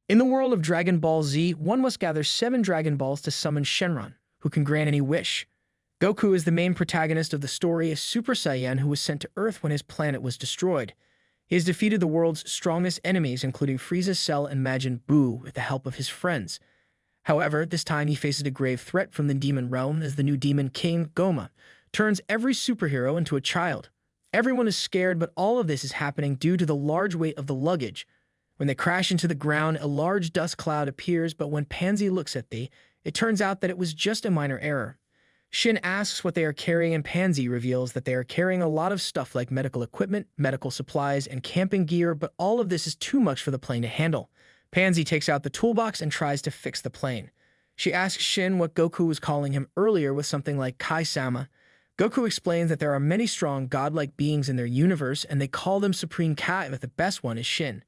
In the world of Dragon Ball Z, one must gather 7 Dragon Balls to summon Shenron, who can grant any wish. Goku is the main protagonist of the story, a Super Saiyan who was sent to Earth when his planet was destroyed. He has defeated the world's strongest enemies, including Frieza, Cell, and Majin Buu, with the help of his friends. However, this time he faces a grave threat from the demon realm as the new demon King, Goma, turns every superhero into a child. Everyone is scared, but all of this is happening due to the large weight of the luggage. When they crash into the ground, a large dust cloud appears, but when Pansy looks at it turns out that it was just a minor error. Shin asks what they are carrying, and Pansy reveals that they are carrying a lot of stuff like medical equipment, medical supplies, and camping gear, but all of this is too much for the plane to handle. Pansy takes out the toolbox and tries to fix the plane. She asks Shin what Goku was calling him earlier with something like Kai-sama. Goku explains that there are many strong godlike beings in their universe, and they call them Supreme Kai, but the best one is Shin.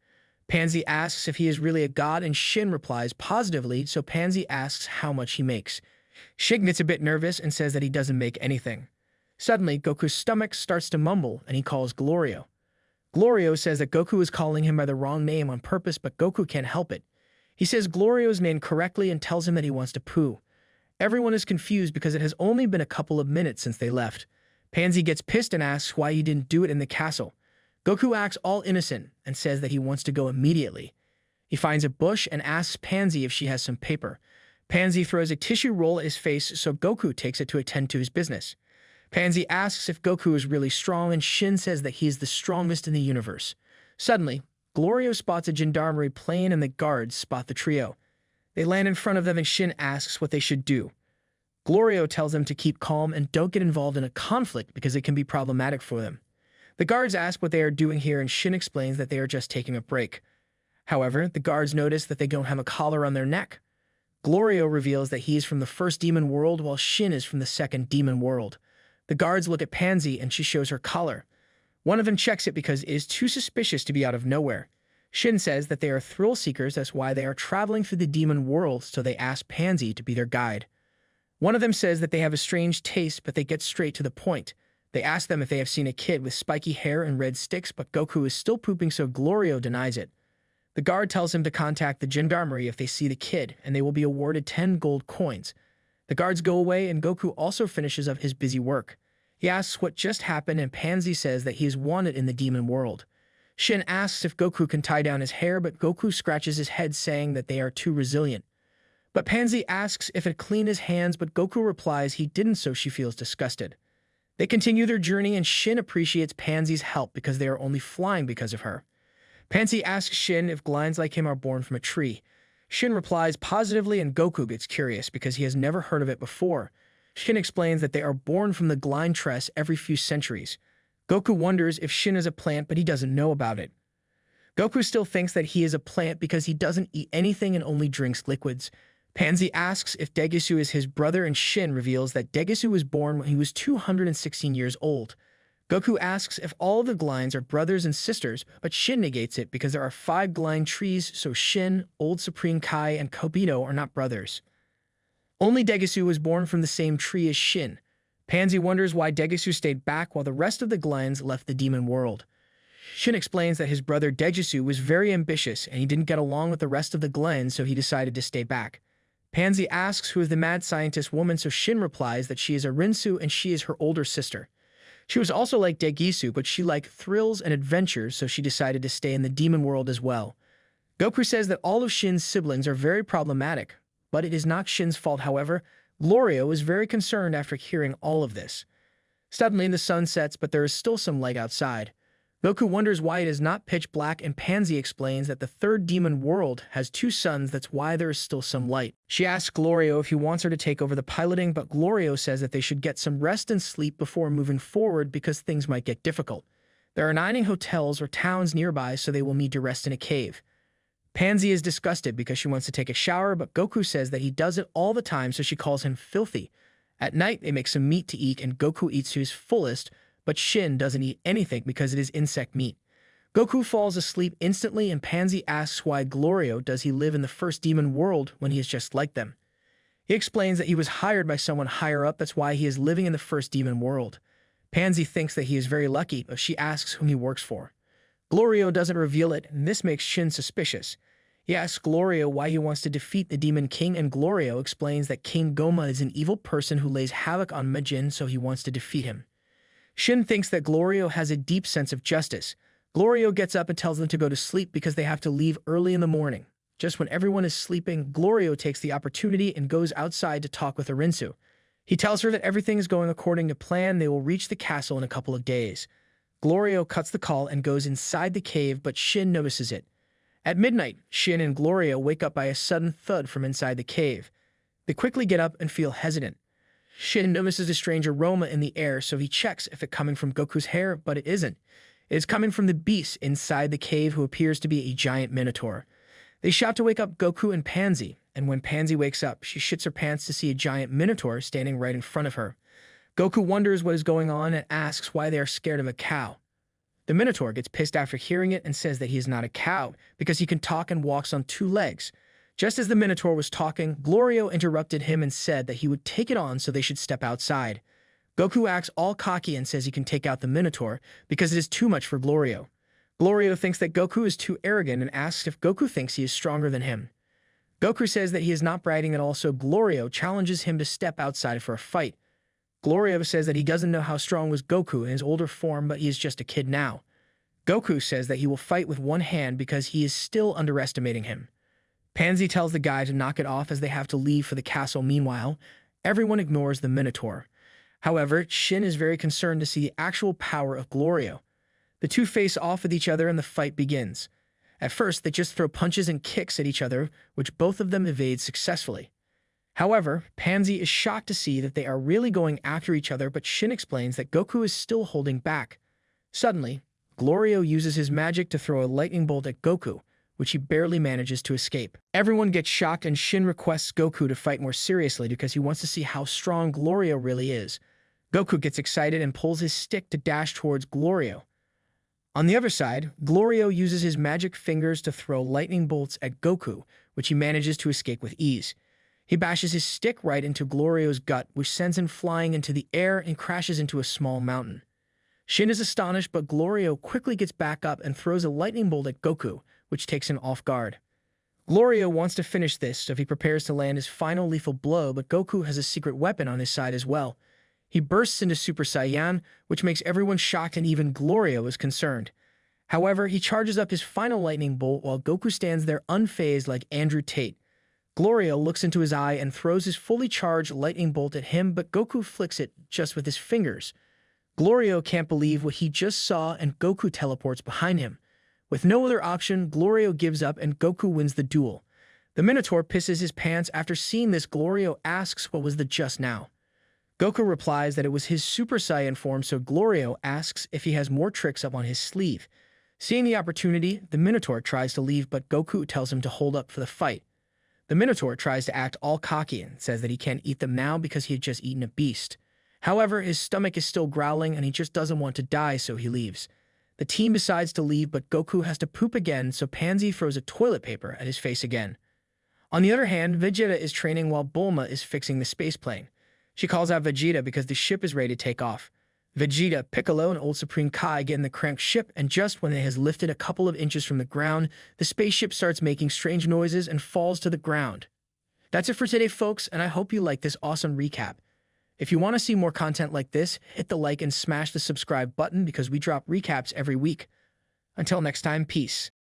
Pansy asks if he is really a god, and Shin replies positively, so Pansy asks how much he makes. Shin gets a bit nervous and says that he doesn't make anything. Suddenly, Goku's stomach starts to mumble, and he calls Glorio. Glorio says that Goku is calling him by the wrong name on purpose, but Goku can't help it. He says Glorio's name correctly and tells him that he wants to poo. Everyone is confused because it has only been a couple of minutes since they left. Pansy gets pissed and asks why he didn't do it in the castle. Goku acts all innocent and says that he wants to go immediately. He finds a bush and asks Pansy if she has some paper. Pansy throws a tissue roll at his face, so Goku takes it to attend to his business. Pansy asks if Goku is really strong, and Shin says that he is the strongest in the universe. Suddenly, Glorio spots a gendarmerie plane, and the guards spot the trio. They land in front of them, and Shin asks what they should do. Glorio tells them to keep calm and don't get involved in a conflict because it can be problematic for them. The guards ask what they are doing here, and Shin explains that they are just taking a break. However, the guards notice that they don't have a collar on their neck. Glorio reveals that he is from the first demon world, while Shin is from the second demon world. The guards look at Pansy, and she shows her collar. One of them checks it because it is too suspicious to be out of nowhere. Shin says that they are thrill seekers, that's why they are traveling through the demon world, so they ask Pansy to be their guide. One of them says that they have a strange taste, but they get straight to the point. They ask them if they have seen a kid with spiky hair and red sticks, but Goku is still pooping, so Glorio denies it. The guard tells him to contact the gendarmerie if they see the kid, and they will be awarded 10 gold coins. The guards go away, and Goku also finishes up his busy work. He asks what just happened, and Pansy says that he is wanted in the demon world. Shin asks if Goku can tie down his hair, but Goku scratches his head, saying that they are too resilient. But Pansy asks if it cleaned his hands, but Goku replies he didn't, so she feels disgusted. They continue their journey, and Shin appreciates Pansy's help because they are only flying because of her. Pansy asks Shin if glinds like him are born from a tree. Shin replies positively, and Goku gets curious because he has never heard of it before. Shin explains that they are born from the Glind Trees every few centuries. Goku wonders if Shin is a plant, but he doesn't know about it. Goku still thinks that he is a plant because he doesn't eat anything and only drinks liquids. Pansy asks if Degisu is his brother, and Shin reveals that Degisu was born when he was 216 years old. Goku asks if all of the Glinds are brothers and sisters, but Shin negates it because there are 5 Glind Trees, so Shin, Old Supreme Kai, and Kobito are not brothers. Only Degisu was born from the same tree as Shin. Pansy wonders why Degisu stayed back while the rest of the Glinds left the demon world. Shin explains that his brother Degisu was very ambitious and he didn't get along with the rest of the Glinds, so he decided to stay back. Pansy asks who is the mad scientist woman, so Shin replies that she is a Rinsu and she is her older sister. She was also like Degisu, but she liked thrills and adventures, so she decided to stay in the demon world as well. Goku says that all of Shin's siblings are very problematic, but it is not Shin's fault. However, Glorio is very concerned after hearing all of this. Suddenly, the sun sets, but there is still some light outside. Goku wonders why it is not pitch black, and Pansy explains that the third demon world has 2 suns, that's why there is still some light. She asks Glorio if he wants her to take over the piloting, but Glorio says that they should get some rest and sleep before moving forward because things might get difficult. There are 9 hotels or towns nearby, so they will need to rest in a cave. Pansy is disgusted because she wants to take a shower, but Goku says that he does it all the time, so she calls him filthy. At night, they make some meat to eat, and Goku eats to his fullest, but Shin doesn't eat anything because it is insect meat. Goku falls asleep instantly, and Pansy asks why Glorio does he live in the first demon world when he is just like them. He explains that he was hired by someone higher up, that's why he is living in the first demon world. Pansy thinks that he is very lucky, but she asks whom he works for. Glorio doesn't reveal it, and this makes Shin suspicious. He asks Glorio why he wants to defeat the Demon King, and Glorio explains that King Goma is an evil person who lays havoc on Majin, so he wants to defeat him. Shin thinks that Glorio has a deep sense of justice. Glorio gets up and tells them to go to sleep because they have to leave early in the morning. Just when everyone is sleeping, Glorio takes the opportunity and goes outside to talk with Arinsu. He tells her that everything is going according to plan. They will reach the castle in a couple of days. Glorio cuts the call and goes inside the cave, but Shin notices it. At midnight, Shin and Glorio wake up by a sudden thud from inside the cave. They quickly get up and feel hesitant. Shin notices a strange aroma in the air, so he checks if it's coming from Goku's hair, but it isn't. It is coming from the beast inside the cave, who appears to be a giant Minotaur. They shout to wake up Goku and Pansy, and when Pansy wakes up, she shits her pants to see a giant Minotaur standing right in front of her. Goku wonders what is going on and asks why they are scared of a cow. The Minotaur gets pissed after hearing it and says that he is not a cow because he can talk and walks on 2 legs. Just as the Minotaur was talking, Glorio interrupted him and said that he would take it on, so they should step outside. Goku acts all cocky and says he can take out the Minotaur because it is too much for Glorio. Glorio thinks that Goku is too arrogant and asks if Goku thinks he is stronger than him. Goku says that he is not bragging at all, so Glorio challenges him to step outside for a fight. Glorio says that he doesn't know how strong was Goku in his older form, but he is just a kid now. Goku says that he will fight with one hand because he is still underestimating him. Pansy tells the guy to knock it off as they have to leave for the castle. Meanwhile, everyone ignores the Minotaur. However, Shin is very concerned to see the actual power of Glorio. The two face off with each other and the fight begins. At first, they just throw punches and kicks at each other, which both of them evade successfully. However, Pansy is shocked to see that they are really going after each other, but Shin explains that Goku is still holding back. Suddenly, Glorio uses his magic to throw a lightning bolt at Goku, which he barely manages to escape. Everyone gets shocked, and Shin requests Goku to fight more seriously because he wants to see how strong Glorio really is. Goku gets excited and pulls his stick to dash towards Glorio. On the other side, Glorio uses his magic fingers to throw lightning bolts at Goku, which he manages to escape with ease. He bashes his stick right into Glorio's gut, which sends him flying into the air and crashes into a small mountain. Shin is astonished, but Glorio quickly gets back up and throws a lightning bolt at Goku, which takes him off guard. Glorio wants to finish this, so he prepares to land his final lethal blow, but Goku has a secret weapon on his side as well. He bursts into Super Saiyan, which makes everyone shocked, and even Glorio is concerned. However, he charges up his final lightning bolt while Goku stands there unfazed like Andrew Tate. Glorio looks into his eye and throws his fully charged lightning bolt at him, but Goku flicks it just with his fingers. Glorio can't believe what he just saw, and Goku teleports behind him. With no other option, Glorio gives up and Goku wins the duel. The Minotaur pisses his pants after seeing this. Glorio asks what was the just now. Goku replies that it was his Super Saiyan form, so Glorio asks if he has more tricks up on his sleeve. Seeing the opportunity, the Minotaur tries to leave, but Goku tells him to hold up for the fight. The Minotaur tries to act all cocky and says that he can't eat them now because he had just eaten a beast. However, his stomach is still growling and he just doesn't want to die, so he leaves. The team decides to leave, but Goku has to poop again, so Pansy throws a toilet paper at his face again. On the other hand, Vegeta is training while Bulma is fixing the space plane. She calls out Vegeta because the ship is ready to take off. Vegeta, Piccolo, and Old Supreme Kai get in the cranked ship, and just when it has lifted a couple of inches from the ground, the spaceship starts making strange noises and falls to the ground. That's it for today, folks, and I hope you like this awesome recap. If you want to see more content like this, hit the like and smash the subscribe button because we drop recaps every week. Until next time, peace.